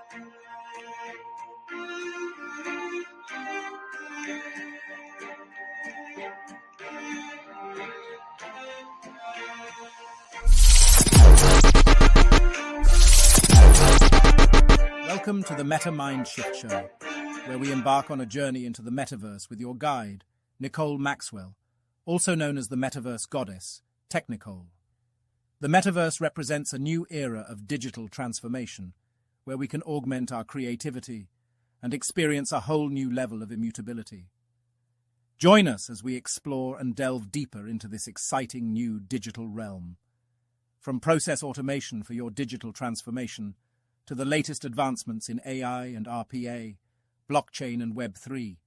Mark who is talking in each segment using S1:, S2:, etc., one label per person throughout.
S1: Welcome to the Meta Mind Shift Show, where we embark on a journey into the metaverse with your guide, Nicole Maxwell, also known as the Metaverse goddess, Technikole. The metaverse represents a new era of digital transformation, where we can augment our creativity and experience a whole new level of immutability. Join us as we explore and delve deeper into this exciting new digital realm. From process automation for your digital transformation to the latest advancements in AI and RPA, blockchain and Web3,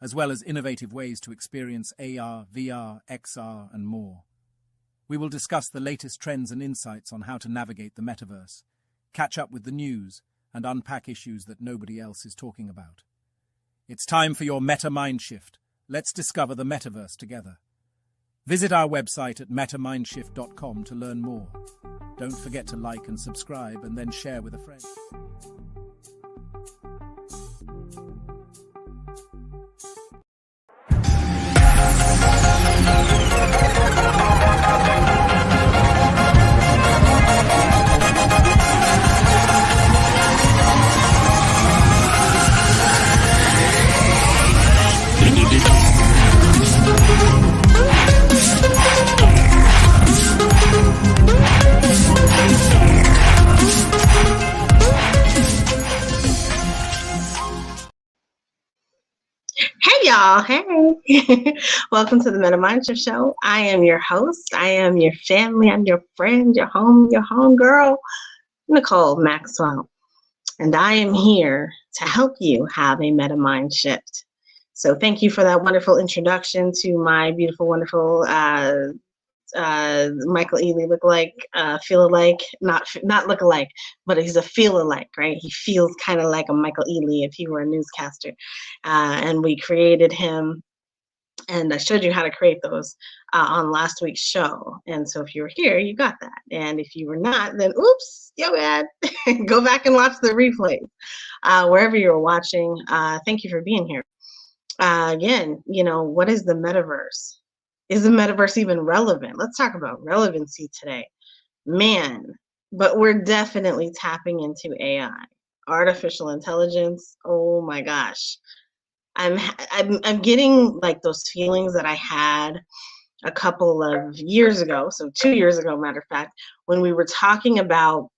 S1: as well as innovative ways to experience AR, VR, XR, and more. We will discuss the latest trends and insights on how to navigate the metaverse, catch up with the news, and unpack issues that nobody else is talking about. It's time for your meta mind shift. Let's discover the metaverse together. Visit our website at metamindshift.com to learn more. Don't forget to like and subscribe, and then share with a friend.
S2: Hey y'all, hey. Welcome to the Meta Mind Shift Show. I am your host, I am your family, I'm your friend, your home girl, Nicole Maxwell. And I am here to help you have a meta mind shift. So thank you for that wonderful introduction to my beautiful, wonderful Michael Ealy look-alike, feel-alike, not look-alike, but he's a feel-alike, right? He feels kind of like a Michael Ealy if he were a newscaster. And we created him, and I showed you how to create those on last week's show. And so if you were here, you got that. And if you were not, then oops, yo bad. Go back and watch the replays. Wherever you're watching, thank you for being here. Again, you know, what is the metaverse? Is the metaverse even relevant? Let's talk about relevancy today. Man, but we're definitely tapping into AI, artificial intelligence. Oh my gosh. I'm getting like those feelings that I had a couple of years ago, so 2 years ago, matter of fact, when we were talking about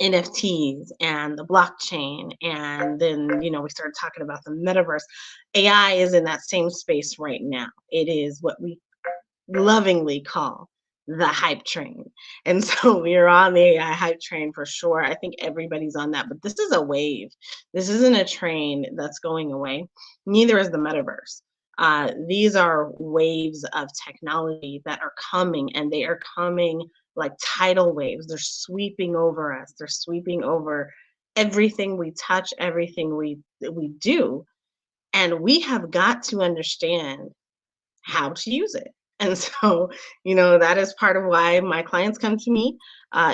S2: NFTs and the blockchain, and then, you know, we started talking about the metaverse. AI is in that same space right now. It is what we lovingly call the hype train. And so we're on the AI hype train for sure. I think everybody's on that, but this is a wave. This isn't a train that's going away. Neither is the metaverse. These are waves of technology that are coming, and they are coming like tidal waves. They're sweeping over us. They're sweeping over everything we touch, everything we do. And we have got to understand how to use it. And so, you know, that is part of why my clients come to me,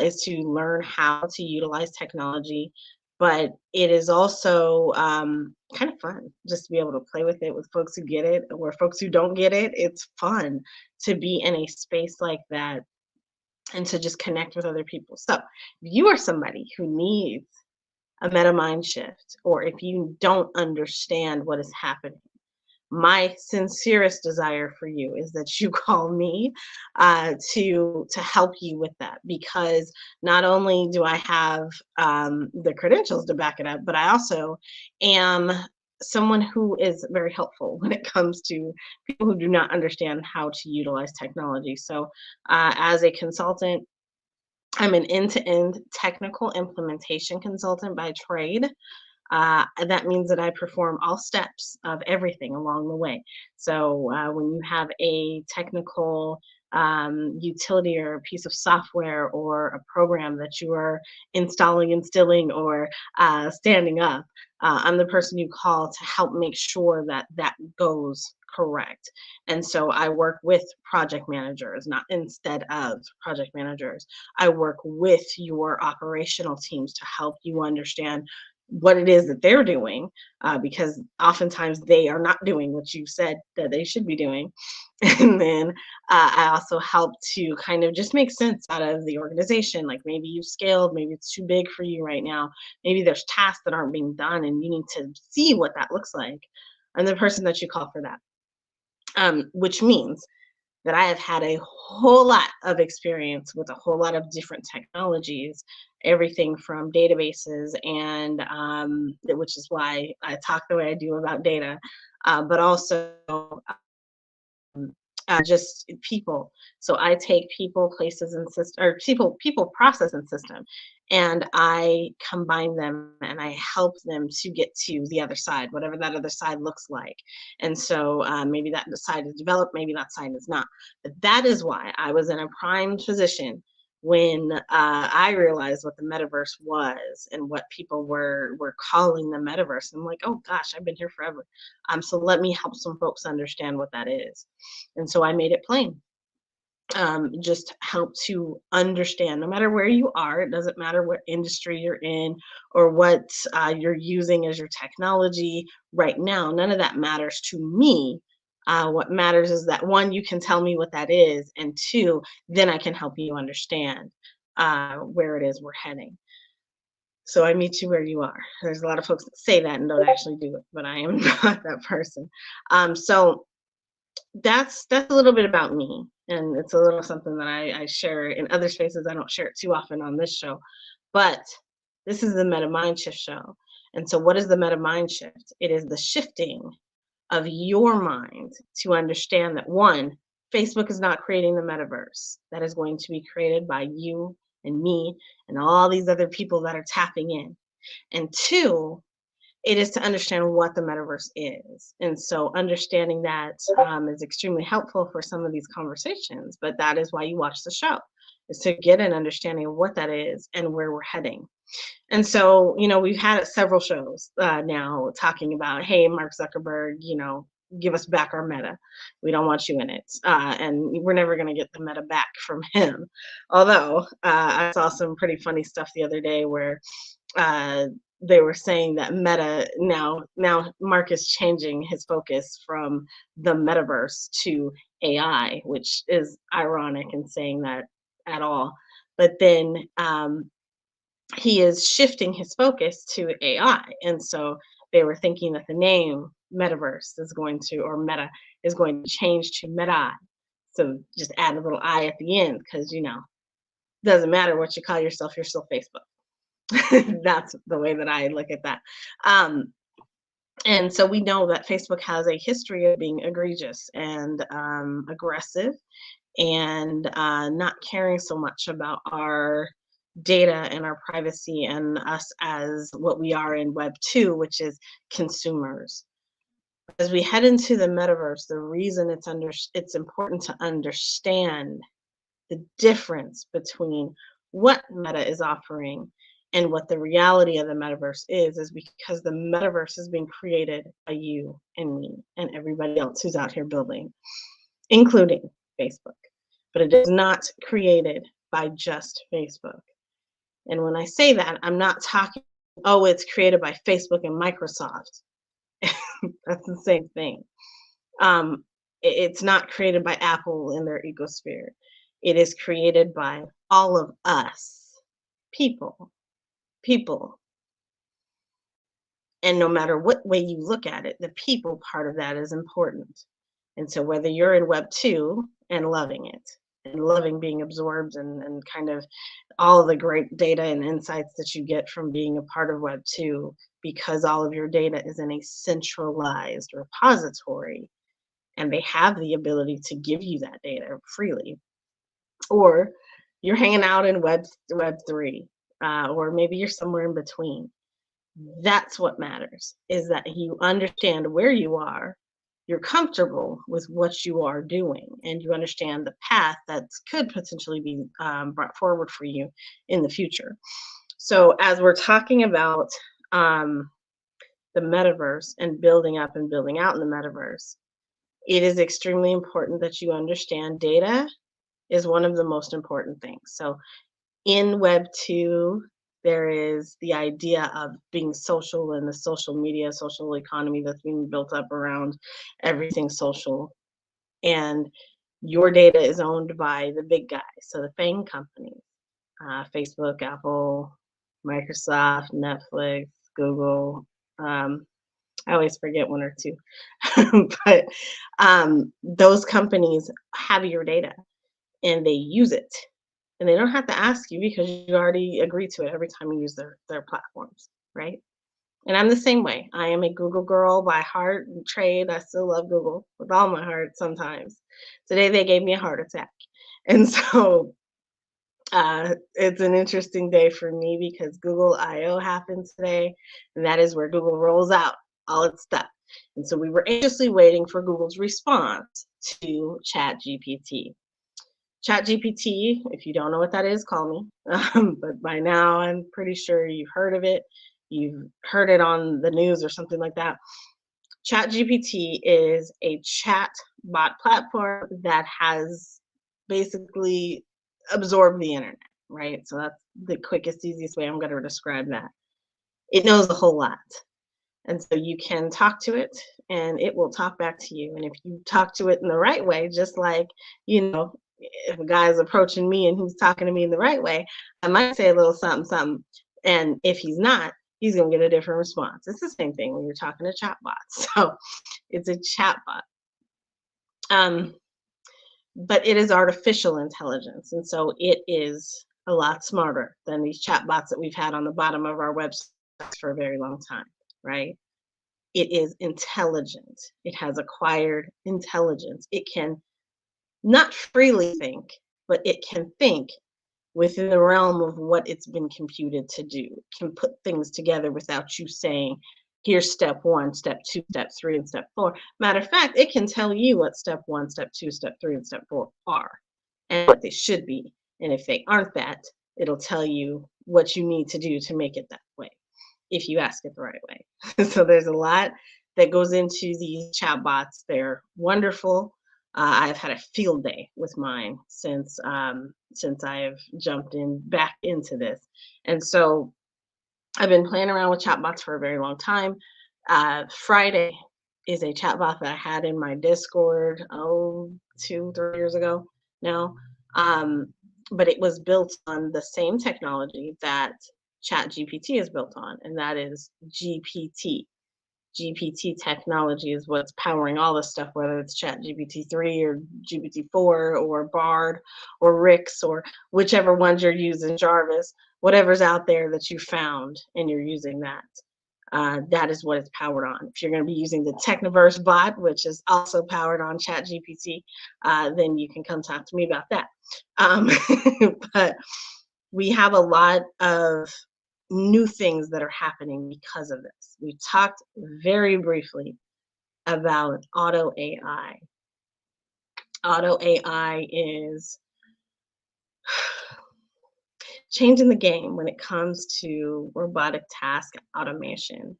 S2: is to learn how to utilize technology. But it is also kind of fun just to be able to play with it with folks who get it, or folks who don't get it. It's fun to be in a space like that and to just connect with other people. So if you are somebody who needs a meta mind shift, or if you don't understand what is happening, my sincerest desire for you is that you call me to help you with that, because not only do I have the credentials to back it up, but I also am someone who is very helpful when it comes to people who do not understand how to utilize technology. So as a consultant, I'm an end-to-end technical implementation consultant by trade. That means that I perform all steps of everything along the way. So when you have a technical utility or a piece of software or a program that you are instilling, or standing up, I'm the person you call to help make sure that that goes correct. And so I work with project managers, not instead of project managers. I work with your operational teams to help you understand what it is that they're doing, because oftentimes they are not doing what you said that they should be doing. And then I also help to kind of just make sense out of the organization. Like maybe you've scaled, maybe it's too big for you right now. Maybe there's tasks that aren't being done and you need to see what that looks like. I'm the person that you call for that, which means that I have had a whole lot of experience with a whole lot of different technologies, everything from databases and which is why I talk the way I do about data, but also just people. So I take people, places, and system, or people, process, and system, and I combine them and I help them to get to the other side, whatever that other side looks like. And so maybe that side is developed, maybe that side is not. But that is why I was in a prime position when I realized what the metaverse was and what people were calling the metaverse. I'm like, oh gosh, I've been here forever. So let me help some folks understand what that is. And so I made it plain. Just help to understand, no matter where you are, it doesn't matter what industry you're in or what you're using as your technology right now. None of that matters to me. What matters is that one, you can tell me what that is, and two, then I can help you understand where it is we're heading. So I meet you where you are. There's a lot of folks that say that and don't actually do it, but I am not that person. So that's a little bit about me, and it's a little something that I share in other spaces. I don't share it too often on this show, but this is the Meta Mind Shift show. And so what is the Meta Mind Shift? It is the shifting of your mind to understand that one, Facebook is not creating the metaverse. That is going to be created by you and me and all these other people that are tapping in. And two, it is to understand what the metaverse is. And so understanding that is extremely helpful for some of these conversations, but that is why you watch the show, is to get an understanding of what that is and where we're heading. And so, we've had several shows now talking about, hey, Mark Zuckerberg, give us back our meta. We don't want you in it. And we're never going to get the meta back from him. Although I saw some pretty funny stuff the other day where they were saying that Meta now Mark is changing his focus from the metaverse to AI, which is ironic in saying that at all. But then he is shifting his focus to AI, and so they were thinking that the name Metaverse is going to, or Meta is going to change to Meta. So just add a little I at the end because doesn't matter what you call yourself, you're still Facebook. That's the way that I look at that. And so we know that Facebook has a history of being egregious and aggressive and not caring so much about our data and our privacy and us as what we are in Web 2, which is consumers. As we head into the metaverse, the reason it's important to understand the difference between what Meta is offering and what the reality of the metaverse is because the metaverse is being created by you and me and everybody else who's out here building, including Facebook. But it is not created by just Facebook. And when I say that, I'm not talking, oh, it's created by Facebook and Microsoft. That's the same thing. It's not created by Apple in their ecosphere. It is created by all of us, people. And no matter what way you look at it, the people part of that is important. And so whether you're in Web 2 and loving it, and loving being absorbed and kind of all of the great data and insights that you get from being a part of Web 2, because all of your data is in a centralized repository, and they have the ability to give you that data freely. Or you're hanging out in Web 3, or maybe you're somewhere in between. That's what matters, is that you understand where you are, you're comfortable with what you are doing, and you understand the path that could potentially be brought forward for you in the future. So as we're talking about the metaverse and building up and building out in the metaverse, it is extremely important that you understand data is one of the most important things. So in Web 2, there is the idea of being social and the social media, social economy that's being built up around everything social. And your data is owned by the big guys, so the FANG companies, Facebook, Apple, Microsoft, Netflix, Google. I always forget one or two, but those companies have your data and they use it. And they don't have to ask you because you already agree to it every time you use their platforms, right? And I'm the same way. I am a Google girl by heart and trade. I still love Google with all my heart sometimes. Today they gave me a heart attack. And so it's an interesting day for me because Google I/O happens today, and that is where Google rolls out all its stuff. And so we were anxiously waiting for Google's response to ChatGPT. ChatGPT, if you don't know what that is, call me. But by now, I'm pretty sure you've heard of it. You've heard it on the news or something like that. ChatGPT is a chat bot platform that has basically absorbed the internet, right? So that's the quickest, easiest way I'm going to describe that. It knows a whole lot. And so you can talk to it and it will talk back to you. And if you talk to it in the right way, just like, if a guy is approaching me and he's talking to me in the right way, I might say a little something, something. And if he's not, he's going to get a different response. It's the same thing when you're talking to chatbots. So it's a chatbot. But it is artificial intelligence. And so it is a lot smarter than these chatbots that we've had on the bottom of our websites for a very long time, right? It is intelligent. It has acquired intelligence. It can not freely think, but it can think within the realm of what it's been computed to do. It can put things together without you saying, here's step 1, step 2, step 3, and step 4. Matter of fact, it can tell you what step 1, step 2, step 3, and step 4 are and what they should be. And if they aren't that, it'll tell you what you need to do to make it that way, if you ask it the right way. So there's a lot that goes into these chatbots. They're wonderful. I've had a field day with mine since I've jumped back into this, and so I've been playing around with chatbots for a very long time. Friday is a chatbot that I had in my Discord 2-3 years ago now, but it was built on the same technology that ChatGPT is built on, and that is GPT. GPT technology is what's powering all this stuff, whether it's ChatGPT 3 or GPT-4 or Bard or Rix or whichever ones you're using, Jarvis, whatever's out there that you found and you're using that. That is what it's powered on. If you're going to be using the Techniverse bot, which is also powered on ChatGPT, then you can come talk to me about that. But we have a lot of new things that are happening because of this. We talked very briefly about auto AI. Auto AI is changing the game when it comes to robotic task automation.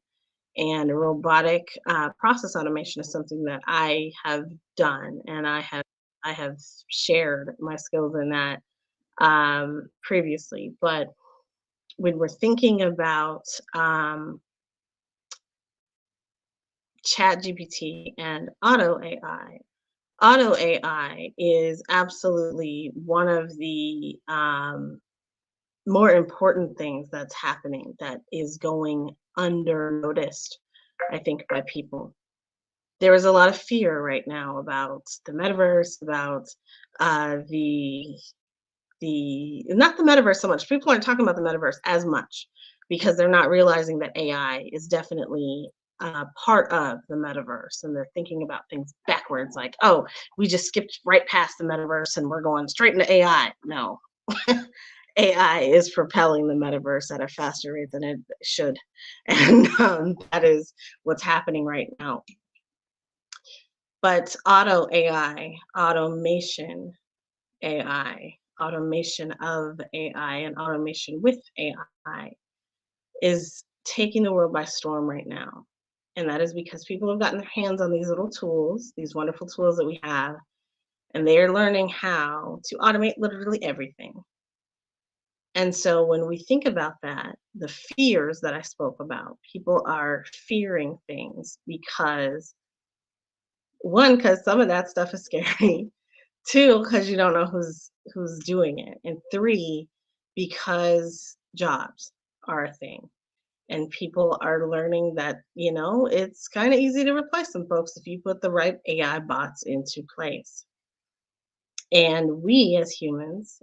S2: And robotic process automation is something that I have done, and I have shared my skills in that previously. But when we're thinking about ChatGPT and auto AI is absolutely one of the more important things that's happening that is going unnoticed, I think, by people. There is a lot of fear right now about the metaverse, about not the metaverse so much. People aren't talking about the metaverse as much because they're not realizing that AI is definitely part of the metaverse, and they're thinking about things backwards, like, oh, we just skipped right past the metaverse and we're going straight into AI. No. AI is propelling the metaverse at a faster rate than it should. And that is what's happening right now. But auto AI, automation AI, automation of AI, and automation with AI is taking the world by storm right now. And that is because people have gotten their hands on these little tools, these wonderful tools that we have, and they are learning how to automate literally everything. And so when we think about that, the fears that I spoke about, people are fearing things because one, because some of that stuff is scary. Two, because you don't know who's doing it. And three, because jobs are a thing. And people are learning that, it's kind of easy to replace some folks if you put the right AI bots into place. And we as humans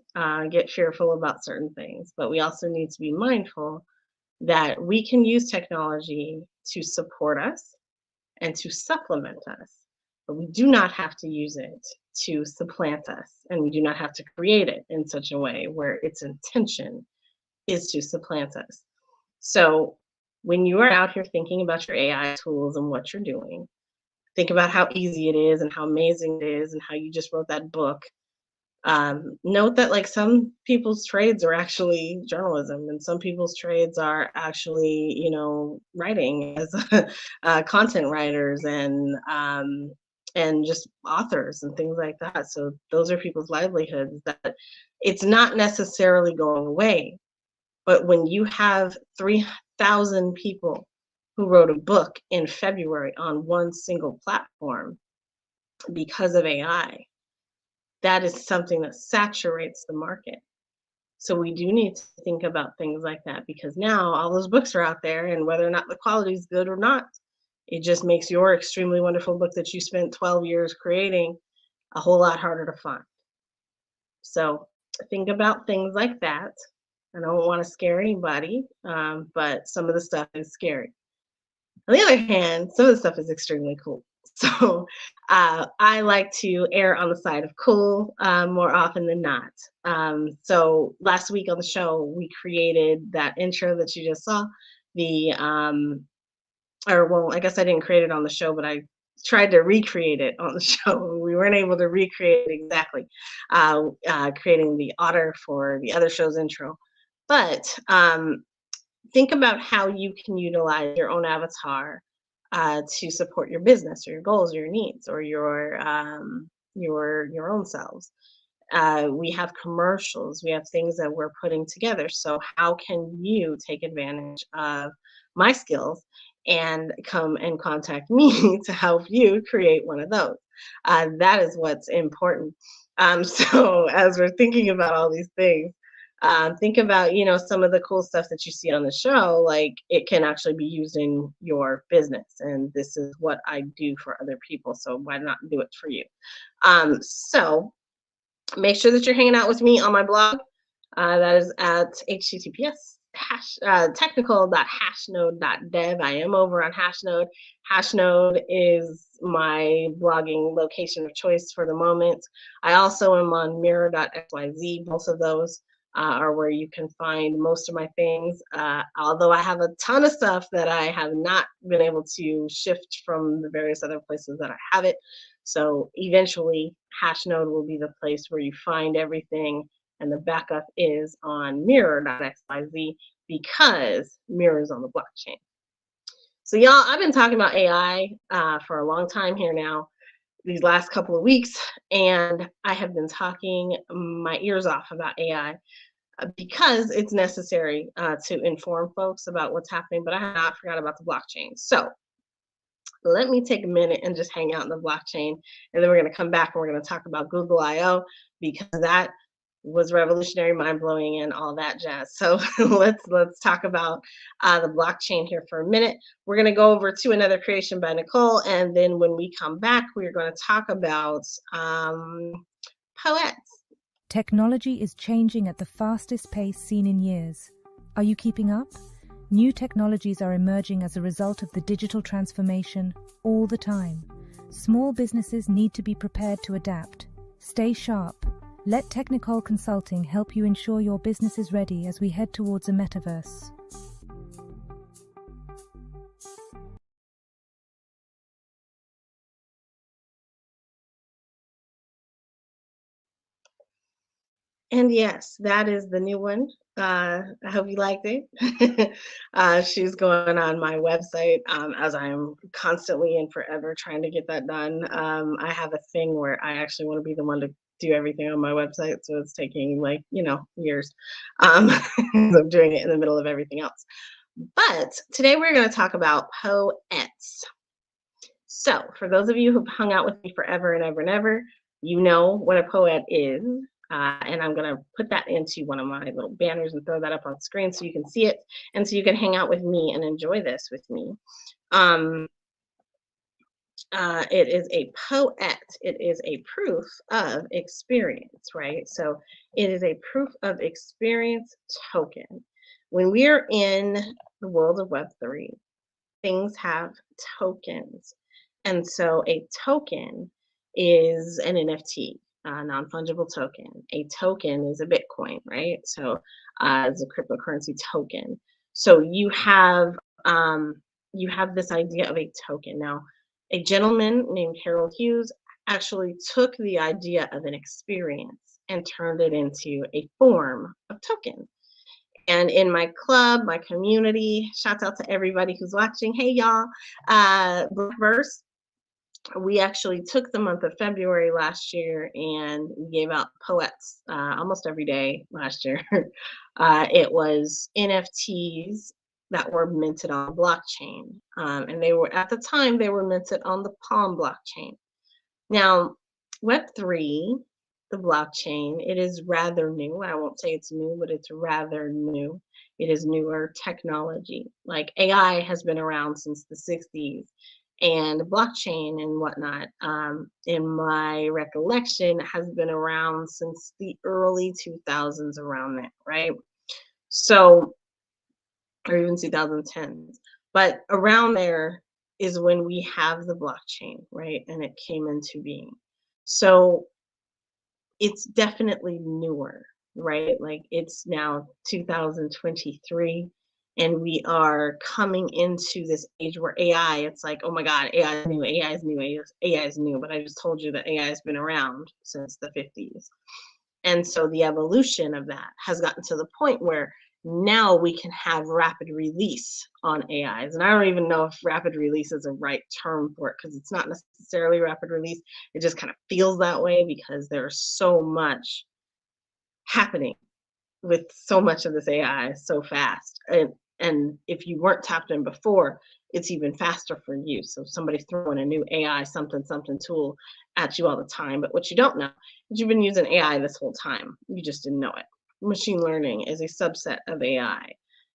S2: get fearful about certain things, but we also need to be mindful that we can use technology to support us and to supplement us, but we do not have to use it to supplant us, and we do not have to create it in such a way where its intention is to supplant us. So when you are out here thinking about your AI tools and what you're doing, think about how easy it is and how amazing it is and how you just wrote that book. Note that like some people's trades are actually journalism, and some people's trades are actually, writing as content writers and just authors and things like that. So those are people's livelihoods. That it's not necessarily going away, but when you have 3,000 people who wrote a book in February on one single platform because of AI, that is something that saturates the market. So we do need to think about things like that, because now all those books are out there, and whether or not the quality is good or not, it just makes your extremely wonderful book that you spent 12 years creating a whole lot harder to find. So think about things like that. I don't want to scare anybody, but some of the stuff is scary. On the other hand, some of the stuff is extremely cool. So I like to err on the side of cool more often than not. So last week on the show, we created that intro that you just saw. I guess I didn't create it on the show, but I tried to recreate it on the show. We weren't able to recreate it exactly, creating the otter for the other show's intro. But think about how you can utilize your own avatar to support your business or your goals or your needs or your own selves. We have commercials, we have things that we're putting together. So how can you take advantage of my skills and come and contact me to help you create one of those? That is what's important. So as we're thinking about all these things, think about some of the cool stuff that you see on the show, like it can actually be used in your business, and this is what I do for other people, so why not do it for you? So make sure that you're hanging out with me on my blog. That is at technikole.hashnode.dev. I am over on Hashnode. Hashnode is my blogging location of choice for the moment. I also am on mirror.xyz. Both of those are where you can find most of my things. Although I have a ton of stuff that I have not been able to shift from the various other places that I have it. So eventually, Hashnode will be the place where you find everything, and the backup is on mirror.xyz because Mirror is on the blockchain. So y'all, I've been talking about AI for a long time here now, these last couple of weeks, and I have been talking my ears off about AI because it's necessary to inform folks about what's happening, but I have not forgot about the blockchain. So let me take a minute and just hang out in the blockchain, and then we're going to come back and we're going to talk about Google I/O, because that was revolutionary, mind-blowing, and all that jazz. So let's talk about the blockchain here for a minute. We're going to go over to another creation by Nicole, and then when we come back, we're going to talk about poets.
S3: Technology is changing at the fastest pace seen in years. Are you keeping up? New technologies are emerging as a result of the digital transformation all the time. Small businesses need to be prepared to adapt. Stay sharp. Let Technikole Consulting help you ensure your business is ready as we head towards a metaverse.
S2: And yes, that is the new one. I hope you liked it. She's going on my website, as I am constantly and forever trying to get that done. I have a thing where I actually want to be the one to do everything on my website, so it's taking like, years. So I'm doing it in the middle of everything else. But today we're going to talk about poets. So for those of you who've hung out with me forever and ever and ever, you know what a poet is. And I'm going to put that into one of my little banners and throw that up on screen so you can see it and so you can hang out with me and enjoy this with me. It is a poet. It is a proof of experience, right? So it is a proof of experience token. When we are in the world of Web3, things have tokens. And so a token is an NFT, non-fungible token. A token is a Bitcoin, right? So it's a cryptocurrency token. So you have this idea of a token. Now, a gentleman named Harold Hughes actually took the idea of an experience and turned it into a form of token. And in my club, my community, shout out to everybody who's watching. Hey, y'all, Blackverse, we actually took the month of February last year and we gave out poets almost every day last year. It was NFTs that were minted on blockchain. And they were, at the time, they were minted on the Palm blockchain. Now, Web3, the blockchain, it is rather new. I won't say it's new, but it's rather new. It is newer technology. Like AI has been around since the 60s, and blockchain and whatnot, in my recollection, has been around since the early 2000s, around that, right? So, or even 2010s. But around there is when we have the blockchain, right? And it came into being. So it's definitely newer, right? Like it's now 2023 and we are coming into this age where AI, it's like, oh my God, AI is new, AI is new, AI is new. But I just told you that AI has been around since the 50s. And so the evolution of that has gotten to the point where now we can have rapid release on AIs. And I don't even know if rapid release is a right term for it, because it's not necessarily rapid release. It just kind of feels that way because there's so much happening with so much of this AI so fast. And if you weren't tapped in before, it's even faster for you. So somebody's throwing a new AI something tool at you all the time. But what you don't know is you've been using AI this whole time. You just didn't know it. Machine learning is a subset of AI.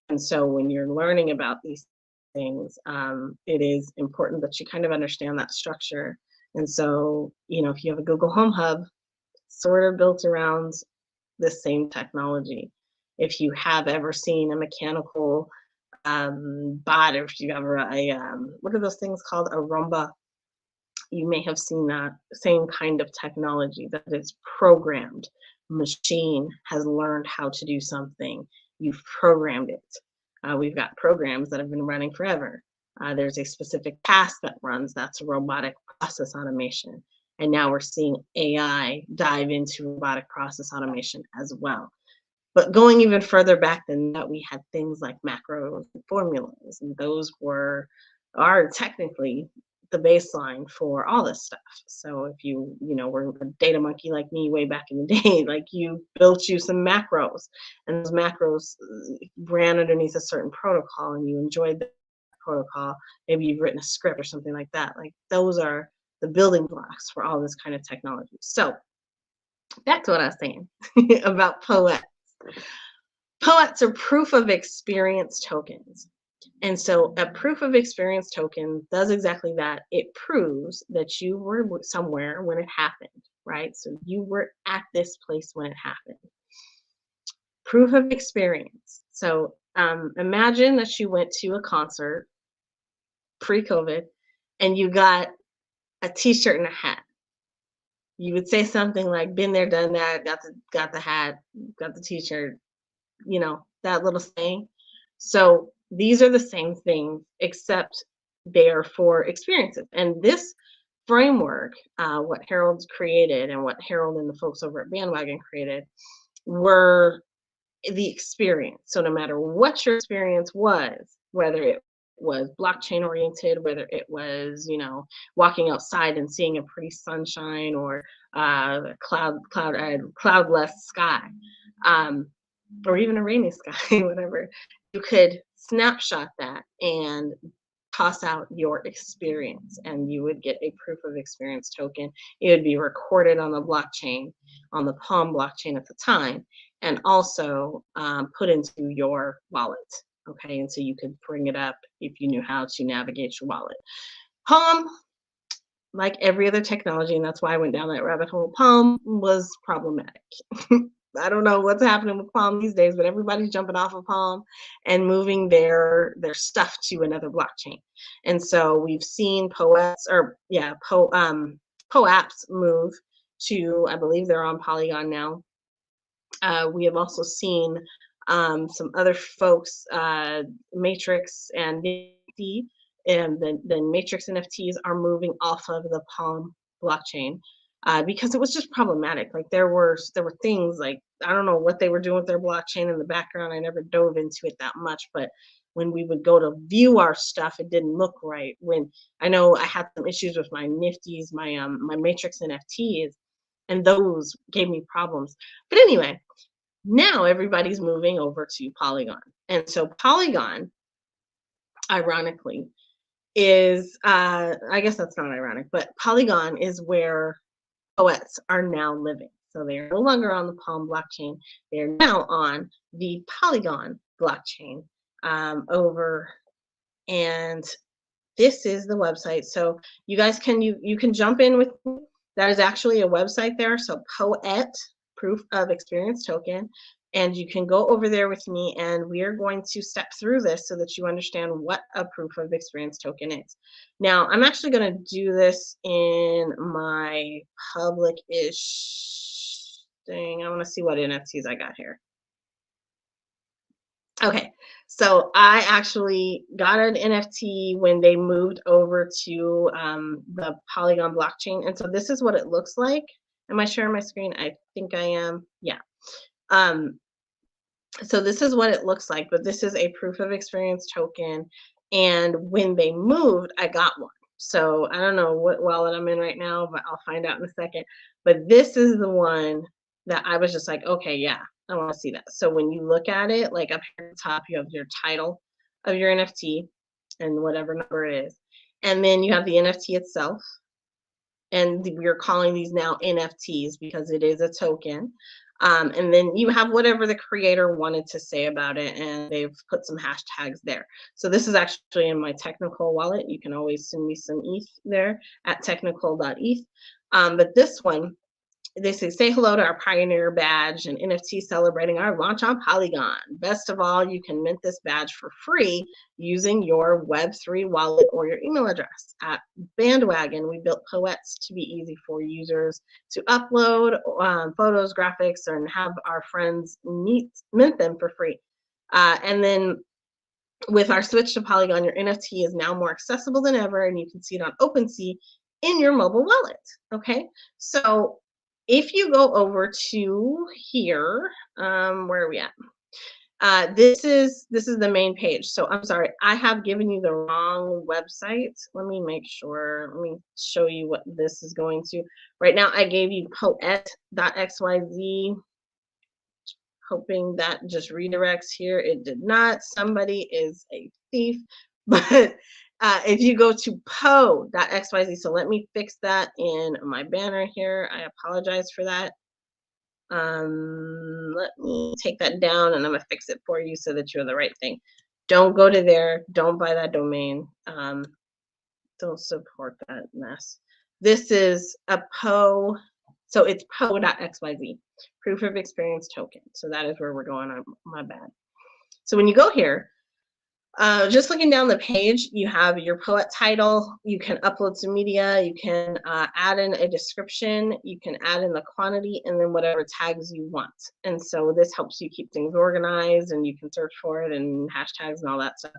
S2: And so when you're learning about these things, it is important that you kind of understand that structure. And so, if you have a Google Home Hub, sort of built around the same technology. If you have ever seen a mechanical bot, or if you ever what are those things called, a Roomba, you may have seen that same kind of technology that is programmed. Machine has learned how to do something. You've programmed it. We've got programs that have been running forever. There's a specific task that runs, that's robotic process automation. And now we're seeing AI dive into robotic process automation as well. But going even further back than that, we had things like macros and formulas, and those are technically the baseline for all this stuff. So if you were a data monkey like me way back in the day, like you built you some macros, and those macros ran underneath a certain protocol, and you enjoyed the protocol. Maybe you've written a script or something like that. Like those are the building blocks for all this kind of technology. So back to what I was saying about poets. Poets are proof of experience tokens. And so a proof of experience token does exactly that. It proves that you were somewhere when it happened, right? So you were at this place when it happened. Proof of experience. So imagine that you went to a concert pre-COVID and you got a t-shirt and a hat. You would say something like, been there, done that, got the hat, got the t-shirt, that little thing. So these are the same things, except they are for experiences. And this framework, what Harold's created and what Harold and the folks over at Bandwagon created, were the experience. So no matter what your experience was, whether it was blockchain oriented, whether it was, you know, walking outside and seeing a pretty sunshine or cloudless sky, um, or even a rainy sky, whatever, you could snapshot that and toss out your experience, and you would get a proof of experience token. It would be recorded on the blockchain, on the Palm blockchain at the time, and also put into your wallet. Okay, and so you could bring it up if you knew how to navigate your wallet. Palm, like every other technology, and that's why I went down that rabbit hole, Palm was problematic. I don't know what's happening with Palm these days, but everybody's jumping off of Palm and moving their stuff to another blockchain. And so we've seen POAPs move to, I believe they're on Polygon now. We have also seen some other folks, Matrix and NFT, and then Matrix NFTs are moving off of the Palm blockchain because it was just problematic. Like there were things like, I don't know what they were doing with their blockchain in the background. I never dove into it that much, but when we would go to view our stuff, it didn't look right. When I know I had some issues with my Nifties, my Matrix NFTs, and those gave me problems. But anyway, now everybody's moving over to Polygon. And so Polygon, ironically, is, I guess that's not ironic, but Polygon is where poets are now living. So they are no longer on the Palm blockchain. They are now on the Polygon blockchain over, and this is the website. So you guys can, you can jump in with me. That is actually a website there. So Poet, proof of experience token. And you can go over there with me, and we are going to step through this so that you understand what a proof of experience token is. Now, I'm actually going to do this in my public-ish thing. I want to see what NFTs I got here. Okay, so I actually got an NFT when they moved over to the Polygon blockchain. And so this is what it looks like. Am I sharing my screen? I think I am. Yeah. So this is what it looks like, but this is a proof of experience token. And when they moved, I got one. So I don't know what wallet I'm in right now, but I'll find out in a second. But this is the one that I was just like, okay, yeah, I want to see that. So when you look at it, like up here at the top, you have your title of your NFT and whatever number it is. And then you have the NFT itself. And we're calling these now NFTs because it is a token. And then you have whatever the creator wanted to say about it, and they've put some hashtags there. So this is actually in my Technikole wallet. You can always send me some ETH there at technikole.eth. But this one, they say hello to our Pioneer badge and NFT celebrating our launch on Polygon. Best of all, you can mint this badge for free using your Web3 wallet or your email address. At Bandwagon, we built Poets to be easy for users to upload photos, graphics, and have our friends mint them for free. And then with our switch to Polygon, your NFT is now more accessible than ever, and you can see it on OpenSea in your mobile wallet. Okay, so if you go over to here, where are we at? This is the main page. So I'm sorry, I have given you the wrong website. Let me make sure. Let me show you what this is going to. Right now, I gave you poet.xyz, hoping that just redirects here. It did not. Somebody is a thief. But if you go to po.xyz, so let me fix that in my banner here. I apologize for that. Let me take that down, and I'm gonna fix it for you so that you're the right thing. Don't go to there. Don't buy that domain. Don't support that mess. This is a po, so it's po.xyz, proof of experience token. So that is where we're going on. My bad. So when you go here, just looking down the page, you have your poet title. You can upload some media. You can add in a description. You can add in the quantity, and then whatever tags you want. And so this helps you keep things organized, and you can search for it and hashtags and all that stuff.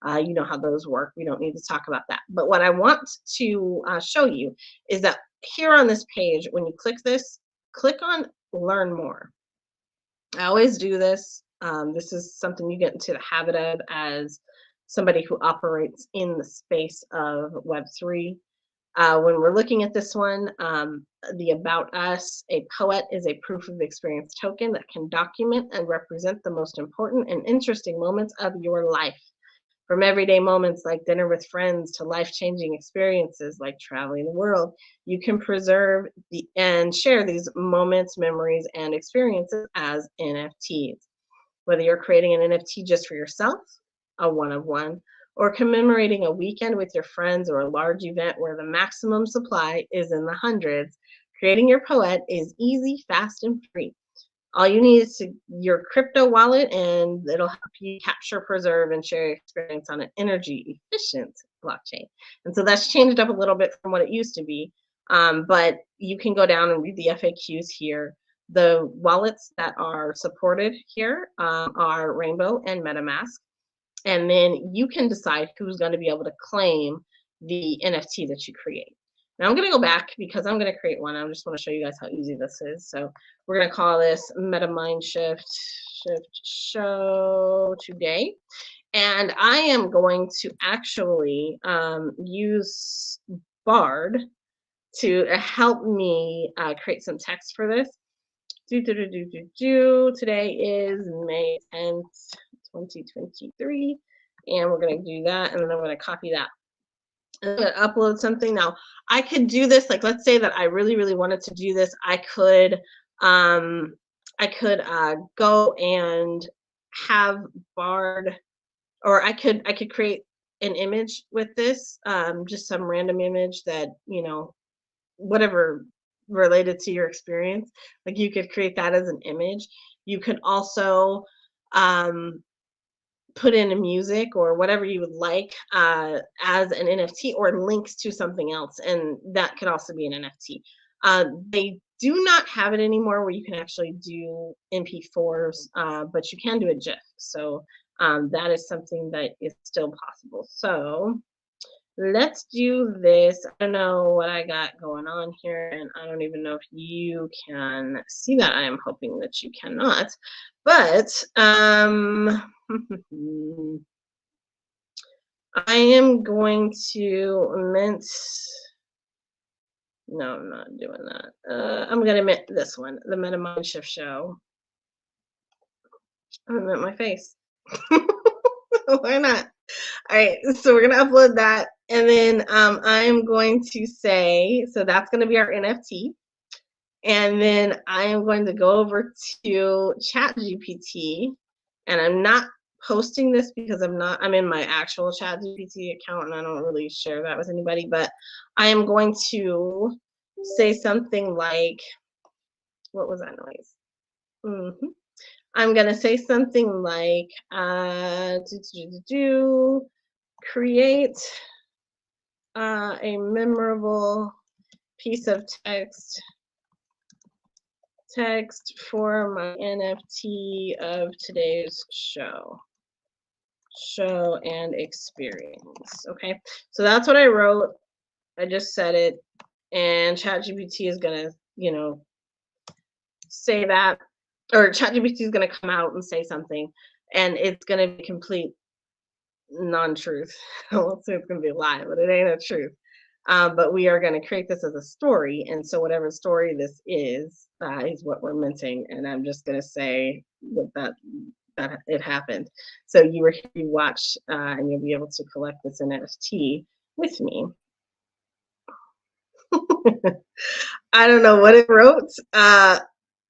S2: You know how those work. We don't need to talk about that. But what I want to show you is that here on this page, when you click this, click on Learn More. I always do this. This is something you get into the habit of as somebody who operates in the space of Web3. When we're looking at this one, the About Us, a poet is a proof of experience token that can document and represent the most important and interesting moments of your life. From everyday moments like dinner with friends to life-changing experiences like traveling the world, you can preserve and share these moments, memories, and experiences as NFTs. Whether you're creating an NFT just for yourself, a one-of-one, or commemorating a weekend with your friends or a large event where the maximum supply is in the hundreds, creating your poet is easy, fast, and free. All you need is your crypto wallet, and it'll help you capture, preserve, and share your experience on an energy efficient blockchain. And so that's changed up a little bit from what it used to be. But you can go down and read the FAQs here. The wallets that are supported here are Rainbow and MetaMask. And then you can decide who's going to be able to claim the NFT that you create. Now I'm going to go back because I'm going to create one. I just want to show you guys how easy this is. So we're going to call this MetaMind Shift Show today. And I am going to actually use Bard to help me create some text for this. Today is May 10th, 2023. And we're going to do that. And then I'm going to copy that. I'm going to upload something. Now, I could do this, like, let's say that I really, really wanted to do this. I could go and have Bard, or I could create an image with this, just some random image that, you know, whatever related to your experience. Like, you could create that as an image. You could also put in a music or whatever you would like as an NFT or links to something else, and that could also be an NFT. They do not have it anymore where you can actually do MP4s, but you can do a GIF. So that is something that is still possible. So let's do this. I don't know what I got going on here, and I don't even know if you can see that. I am hoping that you cannot, but I am going to mint. No, I'm not doing that. I'm going to mint this one, the MetaMind Shift Show. I'm going to mint my face. Why not? All right, so we're going to upload that. And then I'm going to say, so that's going to be our NFT. And then I am going to go over to ChatGPT, and I'm not posting this because I'm in my actual ChatGPT account, and I don't really share that with anybody, but I am going to say something like, what was that noise? I'm going to say something like, create a memorable piece of text for my NFT of today's show and experience. Okay, so that's what I wrote. I just said it, and ChatGPT is gonna, you know, say that, or ChatGPT is gonna come out and say something, and it's gonna be complete non-truth. I won't say it's gonna be a lie, but it ain't a truth. But we are going to create this as a story, and so whatever story this is what we're minting, and I'm just going to say that it happened. So you watch, and you'll be able to collect this NFT with me. I don't know what it wrote. Oh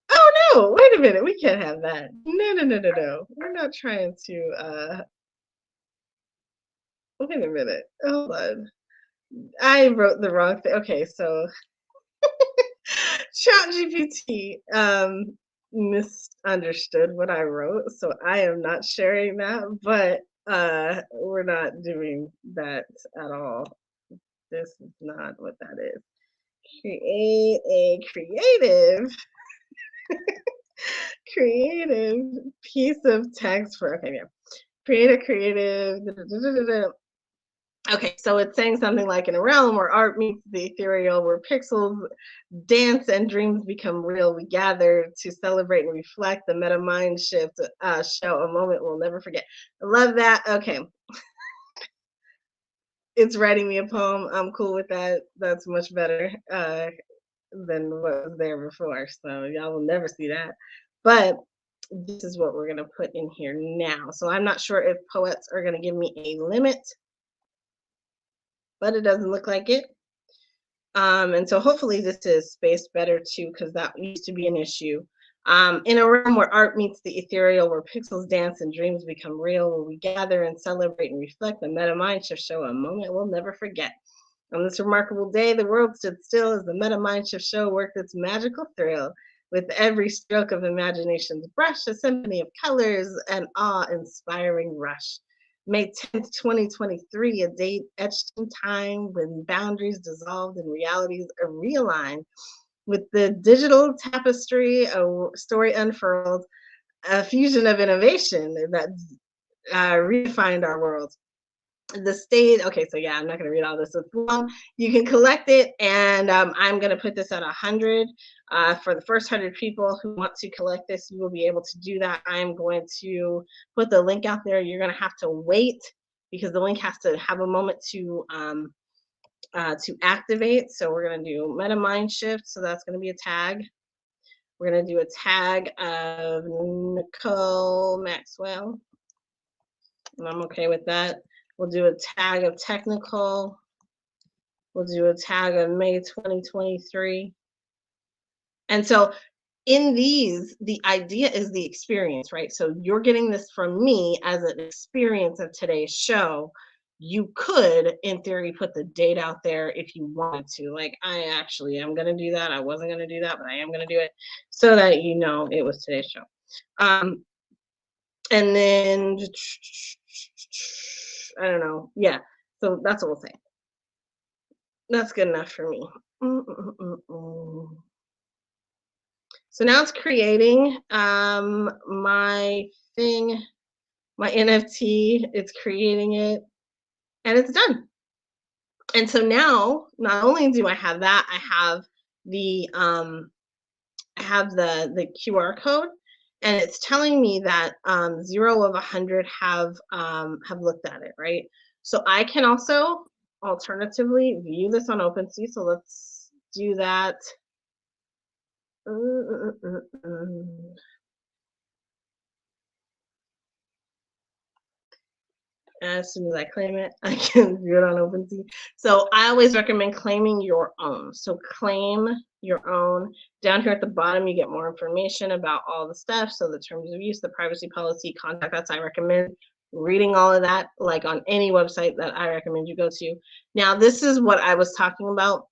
S2: no! Wait a minute. We can't have that. No. We're not trying to. Wait a minute. Hold on. I wrote the wrong thing. Okay, so ChatGPT misunderstood what I wrote, so I am not sharing that, but we're not doing that at all. This is not what that is. Create a creative piece of text for, okay, yeah. Create a creative Okay, so it's saying something like, in a realm where art meets the ethereal, where pixels dance and dreams become real, we gather to celebrate and reflect the meta mind shift show, a moment we'll never forget. I love that. Okay, it's writing me a poem. I'm cool with that. That's much better than what was there before. So y'all will never see that. But this is what we're going to put in here now. So I'm not sure if poets are going to give me a limit, but it doesn't look like it. And so hopefully this is spaced better too, because that used to be an issue. In a room where art meets the ethereal, where pixels dance and dreams become real, where we gather and celebrate and reflect, the meta mind shift show, a moment we'll never forget. On this remarkable day, the world stood still as the meta mind shift show worked its magical thrill. With every stroke of imagination's brush, a symphony of colors and awe-inspiring rush. May 10th, 2023, a date etched in time when boundaries dissolved and realities are realigned. With the digital tapestry, a story unfurled, a fusion of innovation that redefined our world. The state, okay, so yeah, I'm not going to read all this. It's long. You can collect it, and I'm going to put this at 100. For the first 100 people who want to collect this, you will be able to do that. I'm going to put the link out there. You're going to have to wait because the link has to have a moment to activate. So we're going to do meta mind shift. So that's going to be a tag. We're going to do a tag of Nicole Maxwell, and I'm okay with that. We'll do a tag of Technikole. We'll do a tag of May 2023. And so in these, the idea is the experience, right? So you're getting this from me as an experience of today's show. You could, in theory, put the date out there if you wanted to. Like, I actually am going to do that. I wasn't going to do that, but I am going to do it so that you know it was today's show. And then, I don't know. Yeah. So that's what we'll say. That's good enough for me. So now it's creating my thing, my NFT. It's creating it, and it's done. And so now, not only do I have that, I have the QR code, and it's telling me that 0 of 100 have looked at it, right? So I can also alternatively view this on OpenSea. So let's do that. As soon as I claim it, I can view it on OpenSea. So I always recommend claiming your own. So claim your own. Down here at the bottom, you get more information about all the stuff. So the terms of use, the privacy policy, contact us. I recommend reading all of that, like on any website that I recommend you go to. Now, this is what I was talking about.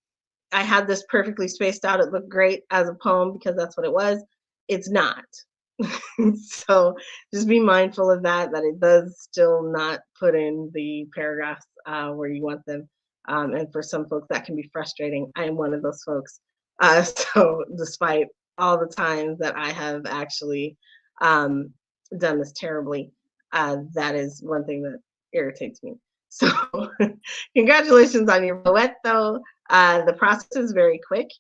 S2: I had this perfectly spaced out. It looked great as a poem because that's what it was. It's not. So just be mindful of that it does still not put in the paragraphs where you want them. And for some folks, that can be frustrating. I am one of those folks. So despite all the times that I have actually done this terribly, that is one thing that irritates me. So congratulations on your poet, though. The process is very quick.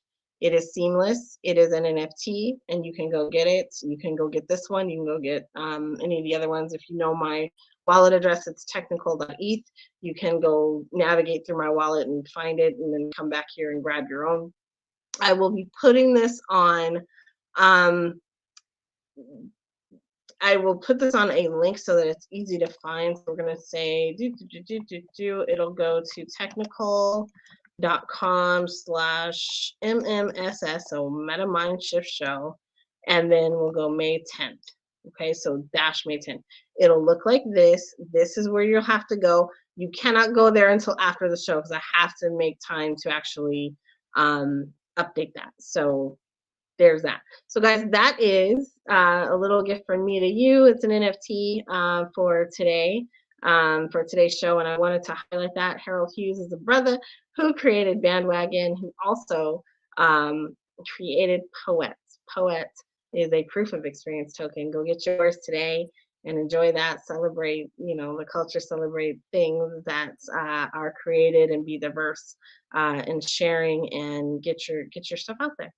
S2: It is seamless. It is an NFT, and you can go get it. You can go get this one. You can go get any of the other ones. If you know my wallet address, it's Technikole.eth. You can go navigate through my wallet and find it, and then come back here and grab your own. I will be putting this on. I will put this on a link so that it's easy to find. So we're going to say, it'll go to technikole.com/MMSS, so Meta Mind Shift Show, and then we'll go May 10th. Okay, so dash May 10th. It'll look like this. This is where you'll have to go. You cannot go there until after the show because I have to make time to actually update that. So there's that. So guys, that is a little gift from me to you. It's an NFT for today, for today's show, and I wanted to highlight that. Harold Hughes is a brother who created Bandwagon, who also created Poet. Poet is a proof of experience token. Go get yours today. and enjoy that. Celebrate, the culture, celebrate things that are created, and be diverse in sharing, and get your stuff out there.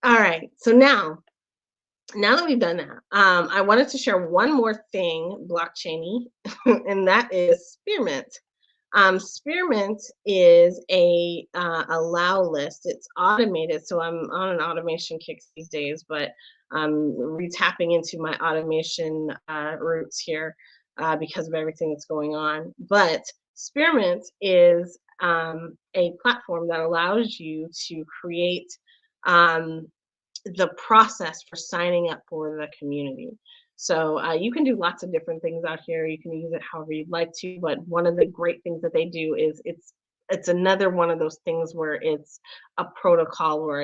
S2: All right. So now that we've done that, I wanted to share one more thing blockchain-y, and that is Spearmint. Spearmint is a allow list. It's automated, so I'm on an automation kick these days, but I'm re-tapping into my automation roots here because of everything that's going on. But Spearmint is a platform that allows you to create the process for signing up for the community. So you can do lots of different things out here. You can use it however you'd like to, but one of the great things that they do is it's another one of those things where it's a protocol or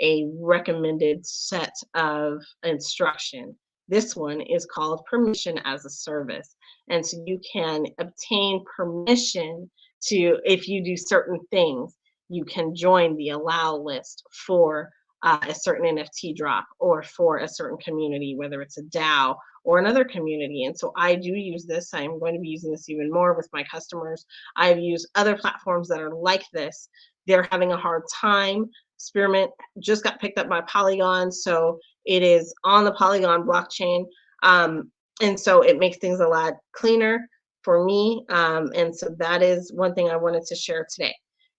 S2: a recommended set of instruction. This one is called permission as a service. And so you can obtain permission to, if you do certain things, you can join the allow list for a certain NFT drop, or for a certain community, whether it's a DAO or another community. And so I do use this. I'm going to be using this even more with my customers. I've used other platforms that are like this. They're having a hard time. Spearmint just got picked up by Polygon, so it is on the Polygon blockchain. And so it makes things a lot cleaner for me. And so that is one thing I wanted to share today.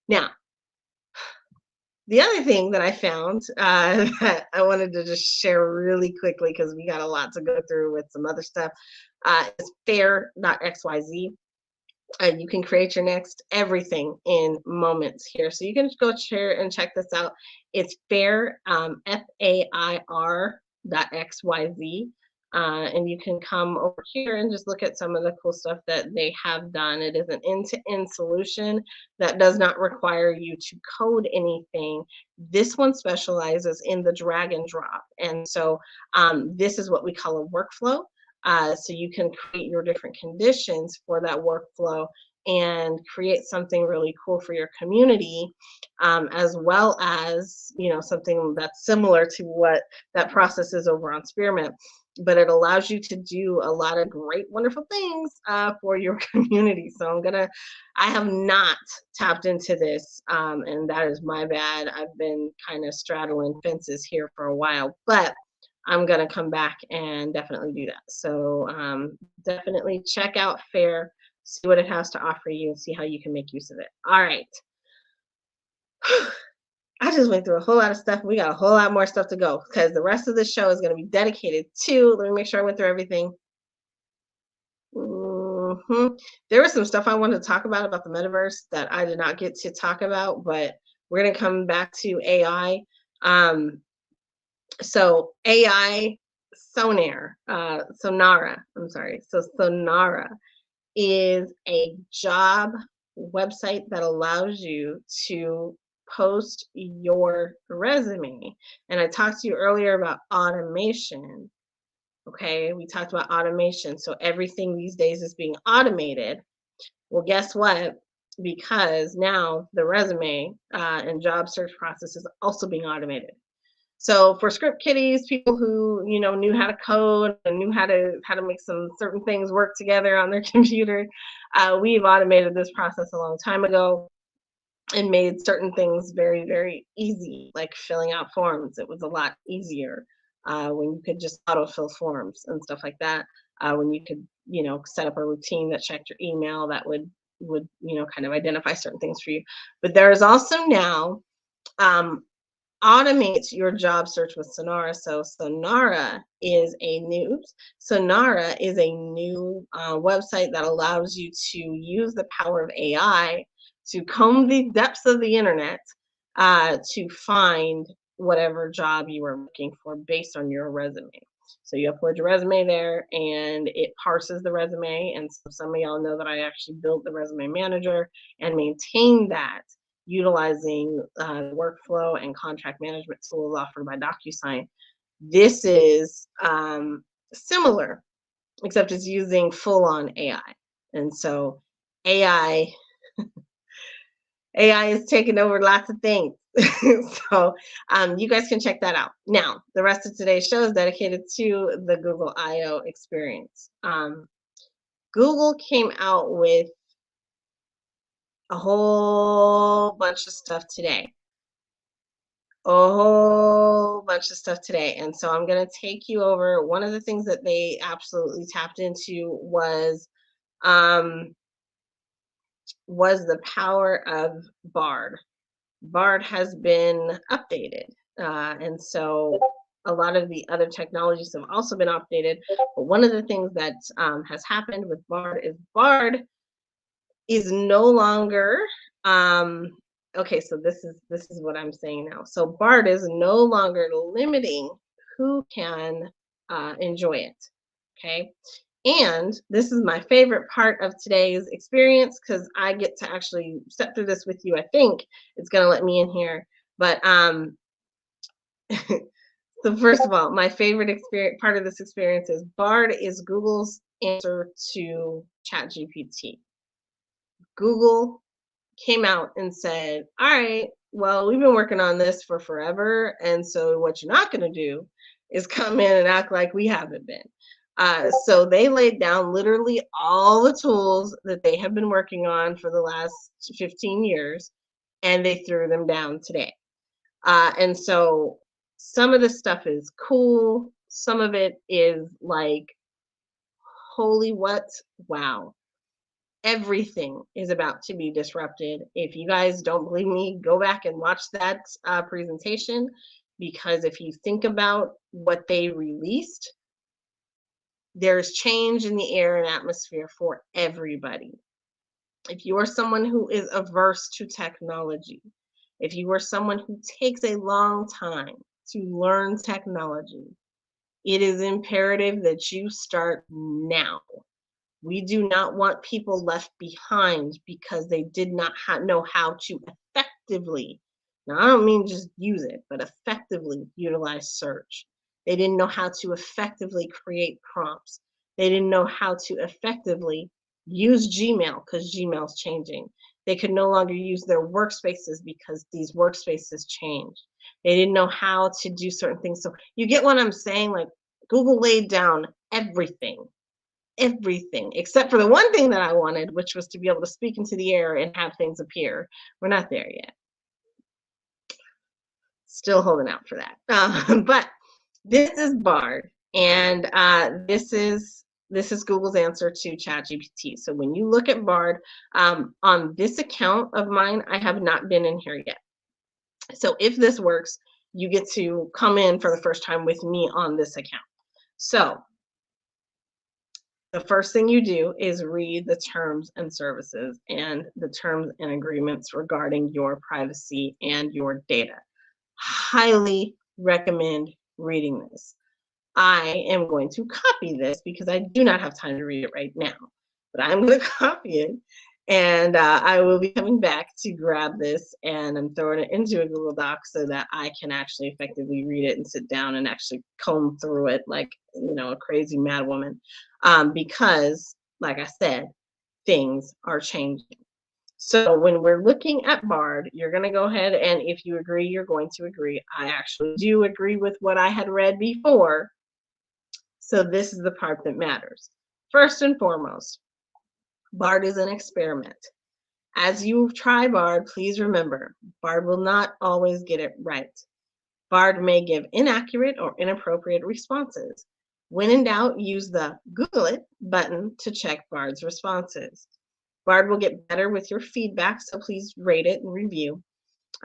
S2: Now, the other thing that I found that I wanted to just share really quickly, because we got a lot to go through with some other stuff, is fair.xyz. You can create your next everything in moments here. So you can just go share and check this out. It's fair, FAIR.xyz. And you can come over here and just look at some of the cool stuff that they have done. It is an end-to-end solution that does not require you to code anything. This one specializes in the drag and drop. And so this is what we call a workflow. So you can create your different conditions for that workflow and create something really cool for your community, as well as, something that's similar to what that process is over on Spearmint. But it allows you to do a lot of great, wonderful things for your community. So I have not tapped into this, and that is my bad. I've been kind of straddling fences here for a while, but I'm gonna come back and definitely do that. So definitely check out FAIR, see what it has to offer you, and see how you can make use of it. All right. I just went through a whole lot of stuff. We got a whole lot more stuff to go, because the rest of the show is going to be dedicated to, let me make sure I went through everything. There was some stuff I wanted to talk about the Metaverse that I did not get to talk about, but we're going to come back to AI. So AI Sonara, I'm sorry. So Sonara is a job website that allows you to post your resume. And I talked to you earlier about automation. Okay, we talked about automation. So everything these days is being automated. Well, guess what? Because now the resume and job search process is also being automated. So for script kiddies, people who knew how to code and knew how to make some certain things work together on their computer, we've automated this process a long time ago and made certain things very, very easy, like filling out forms. It was a lot easier when you could just autofill forms and stuff like that. When you could, set up a routine that checked your email that would kind of identify certain things for you. But there is also now automate your job search with Sonara. So Sonara is a new website that allows you to use the power of AI to comb the depths of the internet to find whatever job you are looking for based on your resume. So you upload your resume there and it parses the resume. And so some of y'all know that I actually built the resume manager and maintain that utilizing workflow and contract management tools offered by DocuSign. This is similar, except it's using full-on AI. And so AI AI is taking over lots of things. So you guys can check that out. Now, the rest of today's show is dedicated to the Google I/O experience. Google came out with a whole bunch of stuff today. A whole bunch of stuff today. And so I'm going to take you over. One of the things that they absolutely tapped into was the power of Bard. Bard has been updated. And so a lot of the other technologies have also been updated. But one of the things that has happened with Bard is no longer, okay, so this is what I'm saying now. So Bard is no longer limiting who can enjoy it, okay? And this is my favorite part of today's experience because I get to actually step through this with you. I think it's going to let me in here. But so first of all, my favorite part of this experience is Bard is Google's answer to ChatGPT. Google came out and said, all right, well, we've been working on this for forever. And so what you're not going to do is come in and act like we haven't been. So they laid down literally all the tools that they have been working on for the last 15 years, and they threw them down today. And so some of the stuff is cool. Some of it is like, holy what? Wow. Everything is about to be disrupted. If you guys don't believe me, go back and watch that presentation, because if you think about what they released, there's change in the air and atmosphere for everybody. If you are someone who is averse to technology, if you are someone who takes a long time to learn technology, it is imperative that you start now. We do not want people left behind because they did not know how to effectively, now I don't mean just use it, but effectively utilize search. They didn't know how to effectively create prompts. They didn't know how to effectively use Gmail because Gmail's changing. They could no longer use their workspaces because these workspaces changed. They didn't know how to do certain things. So you get what I'm saying? Like, Google laid down everything except for the one thing that I wanted, which was to be able to speak into the air and have things appear. We're not there yet. Still holding out for that. But this is Bard, and this is Google's answer to ChatGPT. So when you look at Bard, on this account of mine, I have not been in here yet. So if this works, you get to come in for the first time with me on this account. So the first thing you do is read the terms and services and the terms and agreements regarding your privacy and your data. Highly recommend reading this. I am going to copy this because I do not have time to read it right now, but I'm going to copy it, and I will be coming back to grab this, and I'm throwing it into a Google Doc so that I can actually effectively read it and sit down and actually comb through it like, you know, a crazy mad woman. Because, like I said, things are changing. So when we're looking at Bard, you're going to go ahead, and if you agree, you're going to agree. I actually do agree with what I had read before. So this is the part that matters. First and foremost, Bard is an experiment. As you try Bard, please remember, Bard will not always get it right. Bard may give inaccurate or inappropriate responses. When in doubt, use the Google it button to check Bard's responses. Bard will get better with your feedback, so please rate it and review.